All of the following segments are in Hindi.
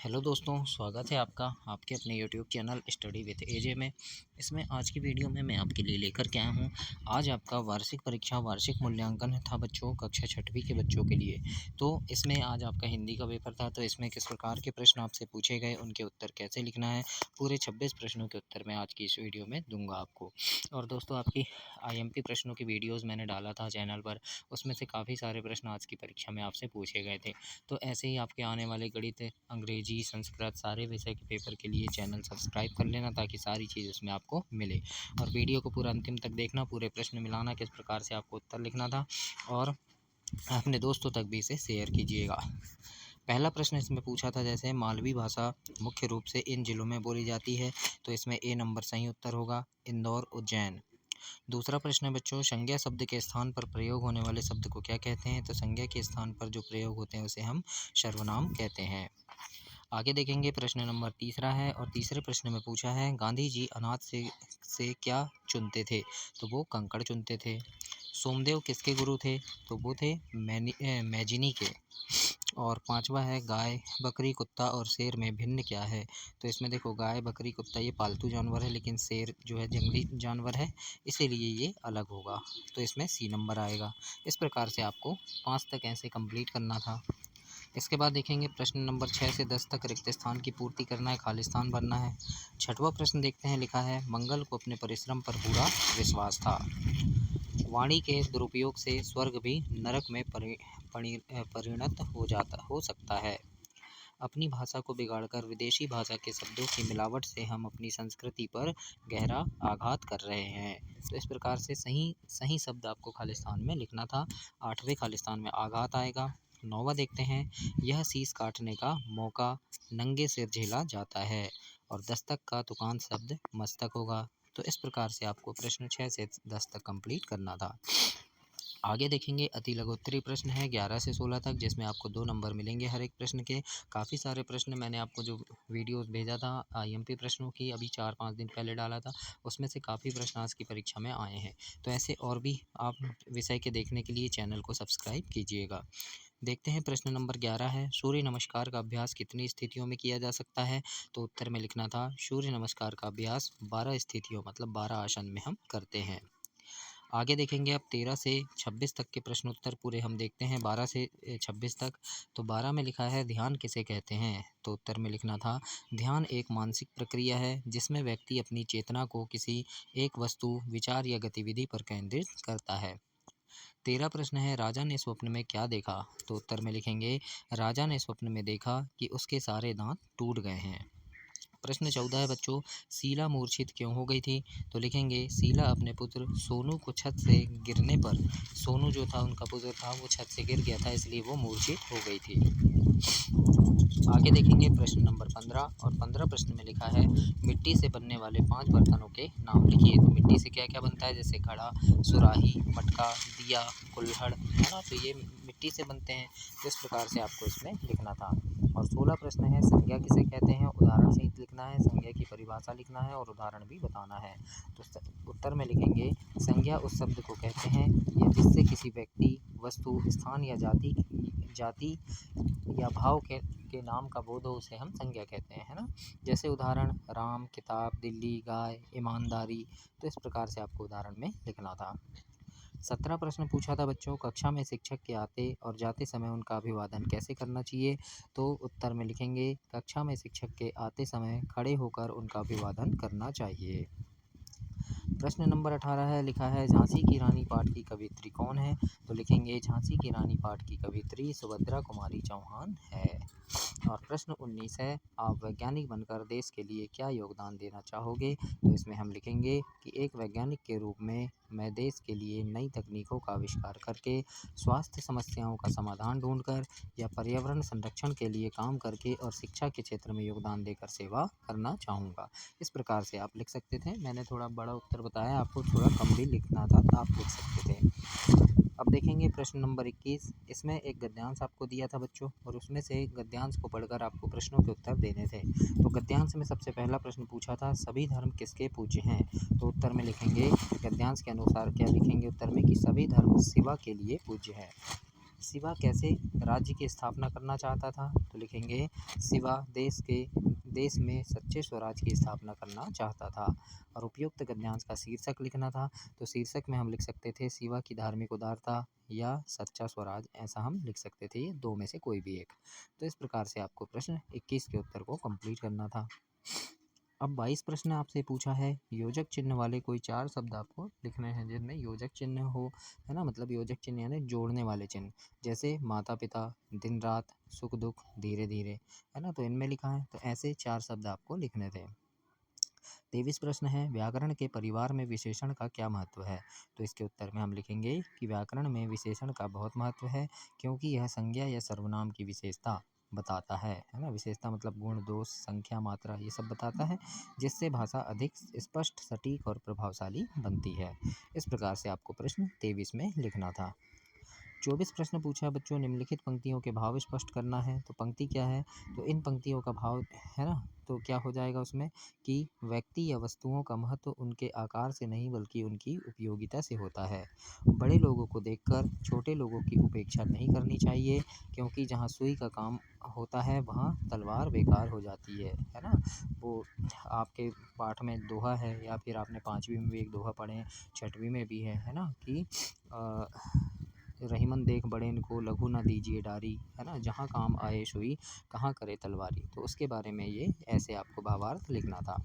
हेलो दोस्तों, स्वागत है आपका आपके अपने यूट्यूब चैनल स्टडी विद एजे में। इसमें आज की वीडियो में मैं आपके लिए लेकर के आया हूँ। आज आपका वार्षिक परीक्षा वार्षिक मूल्यांकन था बच्चों, कक्षा छठवीं के बच्चों के लिए। तो इसमें आज आपका हिंदी का पेपर था, तो इसमें किस प्रकार के प्रश्न आपसे पूछे गए, उनके उत्तर कैसे लिखना है, पूरे 26 प्रश्नों के उत्तर मैं आज की इस वीडियो में दूंगा आपको। और दोस्तों, आपकी IMP प्रश्नों की वीडियोज़ मैंने डाला था चैनल पर, उसमें से काफ़ी सारे प्रश्न आज की परीक्षा में आपसे पूछे गए थे। तो ऐसे ही आपके आने वाले गणित, अंग्रेजी, संस्कृत सारे विषय के पेपर के लिए चैनल सब्सक्राइब कर लेना, ताकि सारी चीज़ उसमें आपको मिले। और वीडियो को पूरा अंतिम तक देखना, पूरे प्रश्न मिलाना, किस प्रकार से आपको उत्तर लिखना था, और अपने दोस्तों तक भी इसे शेयर कीजिएगा। पहला प्रश्न इसमें पूछा था, जैसे मालवी भाषा मुख्य रूप से इन जिलों में बोली जाती है, तो इसमें ए नंबर सही उत्तर होगा, इंदौर, उज्जैन। दूसरा प्रश्न है बच्चों, संज्ञा शब्द के स्थान पर प्रयोग होने वाले शब्द को क्या कहते हैं, तो संज्ञा के स्थान पर जो प्रयोग होते हैं उसे हम सर्वनाम कहते हैं। आगे देखेंगे, प्रश्न नंबर तीसरा है, और तीसरे प्रश्न में पूछा है, गांधी जी अनाज से क्या चुनते थे, तो वो कंकड़ चुनते थे। सोमदेव किसके गुरु थे, तो वो थे मैजिनी के। और पांचवा है, गाय, बकरी, कुत्ता और शेर में भिन्न क्या है, तो इसमें देखो, गाय, बकरी, कुत्ता ये पालतू जानवर है, लेकिन शेर जो है जंगली जानवर है, इसीलिए ये अलग होगा, तो इसमें सी नंबर आएगा। इस प्रकार से आपको 5 तक ऐसे कंप्लीट करना था। इसके बाद देखेंगे, प्रश्न नंबर 6 से 10 तक रिक्त स्थान की पूर्ति करना है, खाली स्थान भरना है। छठवां प्रश्न देखते हैं, लिखा है, मंगल को अपने परिश्रम पर पूरा विश्वास था। वाणी के दुरुपयोग से स्वर्ग भी नरक में परिणत हो सकता है। अपनी भाषा को बिगाड़कर विदेशी भाषा के शब्दों की मिलावट से हम अपनी संस्कृति पर गहरा आघात कर रहे हैं। तो इस प्रकार से सही शब्द आपको खालिस्तान में लिखना था। 8वें खालिस्तान में आघात आएगा। 9वां देखते हैं, यह शीश काटने का मौका नंगे सिर झेला जाता है। और दस्तक का तुकांत शब्द मस्तक होगा। तो इस प्रकार से आपको प्रश्न 6 से 10 तक कंप्लीट करना था। आगे देखेंगे, अति लघुत्तरीय प्रश्न है 11 से 16 तक, जिसमें आपको 2 नंबर मिलेंगे हर एक प्रश्न के। काफ़ी सारे प्रश्न मैंने आपको जो वीडियोस भेजा था IMP प्रश्नों की, अभी 4-5 दिन पहले डाला था, उसमें से काफ़ी प्रश्न आज की परीक्षा में आए हैं। तो ऐसे और भी आप विषय के देखने के लिए चैनल को सब्सक्राइब कीजिएगा। देखते हैं, प्रश्न नंबर 11 है, सूर्य नमस्कार का अभ्यास कितनी स्थितियों में किया जा सकता है, तो उत्तर में लिखना था, सूर्य नमस्कार का अभ्यास 12 स्थितियों मतलब 12 आसन में हम करते हैं। आगे देखेंगे, अब 13 से 26 तक के प्रश्न उत्तर पूरे हम देखते हैं, 12 से 26 तक। तो 12 में लिखा है, ध्यान किसे कहते हैं, तो उत्तर में लिखना था, ध्यान एक मानसिक प्रक्रिया है जिसमें व्यक्ति अपनी चेतना को किसी एक वस्तु, विचार या गतिविधि पर केंद्रित करता है। 13 प्रश्न है, राजा ने स्वप्न में क्या देखा, तो उत्तर में लिखेंगे, राजा ने स्वप्न में देखा कि उसके सारे दांत टूट गए हैं। प्रश्न 14 है बच्चों, शीला मूर्छित क्यों हो गई थी, तो लिखेंगे, शीला अपने पुत्र सोनू को छत से गिरने पर, सोनू जो था उनका पुत्र था, वो छत से गिर गया था, इसलिए वो मूर्छित हो गई थी। आगे देखेंगे, प्रश्न नंबर 15, और 15 प्रश्न में लिखा है, मिट्टी से बनने वाले 5 बर्तनों के नाम लिखिए। तो मिट्टी से क्या क्या बनता है, जैसे घड़ा, सुराही, मटका, दिया, कुल्हड़, है ना, तो ये मिट्टी से बनते हैं। तो इस प्रकार से आपको इसमें लिखना था। और 16 प्रश्न है, संज्ञा किसे कहते हैं, उदाहरण सहित लिखना है, संज्ञा की परिभाषा लिखना है और उदाहरण भी बताना है। तो उत्तर में लिखेंगे, संज्ञा उस शब्द को कहते हैं या जिससे किसी व्यक्ति, वस्तु, स्थान या जाति या भाव के नाम का बोध हो, उसे हम संज्ञा कहते हैं, है ना। जैसे उदाहरण, राम, किताब, दिल्ली, गाय, ईमानदारी। तो इस प्रकार से आपको उदाहरण में लिखना था। 17 प्रश्न पूछा था बच्चों, कक्षा में शिक्षक के आते और जाते समय उनका अभिवादन कैसे करना चाहिए, तो उत्तर में लिखेंगे, कक्षा में शिक्षक के आते समय खड़े होकर उनका अभिवादन करना चाहिए। प्रश्न नंबर 18 है, लिखा है, झांसी की रानी पाठ की कवियत्री कौन है, तो लिखेंगे, झांसी की रानी पाठ की कवियत्री सुभद्रा कुमारी चौहान है। और प्रश्न 19 है, आप वैज्ञानिक बनकर देश के लिए क्या योगदान देना चाहोगे, तो इसमें हम लिखेंगे कि एक वैज्ञानिक के रूप में मैं देश के लिए नई तकनीकों का आविष्कार करके, स्वास्थ्य समस्याओं का समाधान ढूंढकर या पर्यावरण संरक्षण के लिए काम करके और शिक्षा के क्षेत्र में योगदान देकर सेवा करना चाहूँगा। इस प्रकार से आप लिख सकते थे। मैंने थोड़ा बड़ा उत्तर बताया, आपको थोड़ा कम भी लिखना था, तो आप लिख सकते थे। अब देखेंगे, प्रश्न नंबर 21, इसमें एक गद्यांश आपको दिया था बच्चों, और उसमें से गद्यांश को पढ़कर आपको प्रश्नों के उत्तर देने थे। तो गद्यांश में सबसे पहला प्रश्न पूछा था, सभी धर्म किसके पूज्य हैं, तो उत्तर में लिखेंगे, गद्यांश के अनुसार क्या लिखेंगे उत्तर में, कि सभी धर्म शिवा के लिए पूज्य है। शिवा कैसे राज्य की स्थापना करना चाहता था? तो लिखेंगे शिवा देश में सच्चे स्वराज की स्थापना करना चाहता था। और उपयुक्त गद्यांश का शीर्षक लिखना था, तो शीर्षक में हम लिख सकते थे शिवा की धार्मिक उदारता या सच्चा स्वराज, ऐसा हम लिख सकते थे, ये दो में से कोई भी एक। तो इस प्रकार से आपको प्रश्न 21 के उत्तर को कंप्लीट करना था। अब 22 प्रश्न आपसे पूछा है, योजक चिन्ह वाले कोई 4 शब्द आपको लिखने हैं जिनमें योजक चिन्ह हो, है ना, मतलब योजक चिन्ह यानी जोड़ने वाले चिन्ह, जैसे माता पिता, दिन रात, सुख दुख, धीरे धीरे, है ना, तो इनमें लिखा है, तो ऐसे 4 शब्द आपको लिखने थे। 23 प्रश्न है, व्याकरण के परिवार में विशेषण का क्या महत्व है? तो इसके उत्तर में हम लिखेंगे कि व्याकरण में विशेषण का बहुत महत्व है, क्योंकि यह संज्ञा या सर्वनाम की विशेषता बताता है ना, विशेषता मतलब गुण, दोष, संख्या, मात्रा, ये सब बताता है, जिससे भाषा अधिक स्पष्ट, सटीक और प्रभावशाली बनती है। इस प्रकार से आपको प्रश्न 23 में लिखना था। 24 प्रश्न पूछा बच्चों, निम्नलिखित पंक्तियों के भाव स्पष्ट करना है। तो पंक्ति क्या है? तो इन पंक्तियों का भाव, है ना, तो क्या हो जाएगा उसमें कि व्यक्ति या वस्तुओं का महत्व उनके आकार से नहीं बल्कि उनकी उपयोगिता से होता है। बड़े लोगों को देखकर छोटे लोगों की उपेक्षा नहीं करनी चाहिए, क्योंकि जहाँ सुई का काम होता है वहाँ तलवार बेकार हो जाती है ना। वो आपके पाठ में दोहा है, या फिर आपने 5वीं में भी एक दोहा पढ़े हैं, 6वीं में भी है ना, कि रहीमन देख बड़ेन को लघु न दीजिए डारी, है ना, जहाँ काम आए सुई कहाँ करे तलवारी। तो उसके बारे में ये ऐसे आपको भावार्थ लिखना था।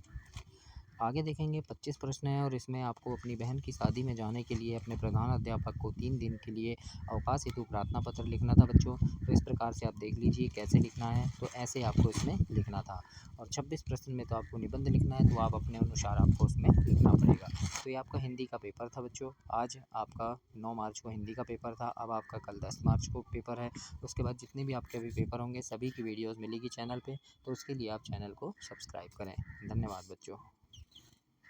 आगे देखेंगे 25 प्रश्न है, और इसमें आपको अपनी बहन की शादी में जाने के लिए अपने प्रधान अध्यापक को 3 दिन के लिए अवकाश हेतु प्रार्थना पत्र लिखना था बच्चों। तो इस प्रकार से आप देख लीजिए कैसे लिखना है, तो ऐसे आपको इसमें लिखना था। और 26 प्रश्न में तो आपको निबंध लिखना है, तो आप अपने अनुसार आपको उसमें लिखना पड़ेगा। तो ये आपका हिंदी का पेपर था बच्चों। आज आपका 9 मार्च को हिंदी का पेपर था, अब आपका कल 10 मार्च को पेपर है। उसके बाद जितने भी आपके अभी पेपर होंगे सभी की वीडियोज़ मिलेगी चैनल पर, तो उसके लिए आप चैनल को सब्सक्राइब करें। धन्यवाद बच्चों।